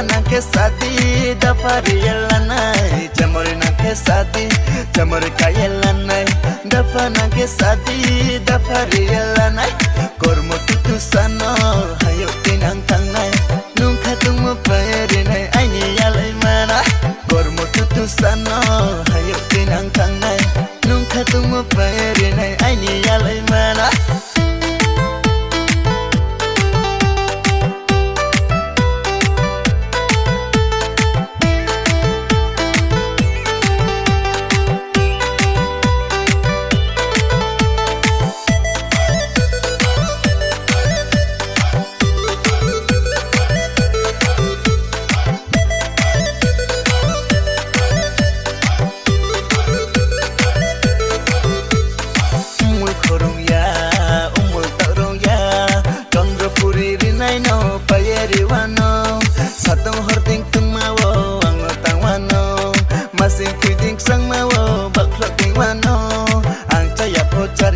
na ke sati dafa riyalanai jamori na ke sati jamori kayalanai dafa na ke sati dafa riyalanai kormo tutu sano hayo tinang tangnai nungka tungmu pairinai aini yalai mana kormo tutu sano hayo tinang tangnai nungka tungmu pairinai aini yalai mana Satong hording tung mawo ang utang wano masing kuiding sang mawo baklok ding wano ang caya pocar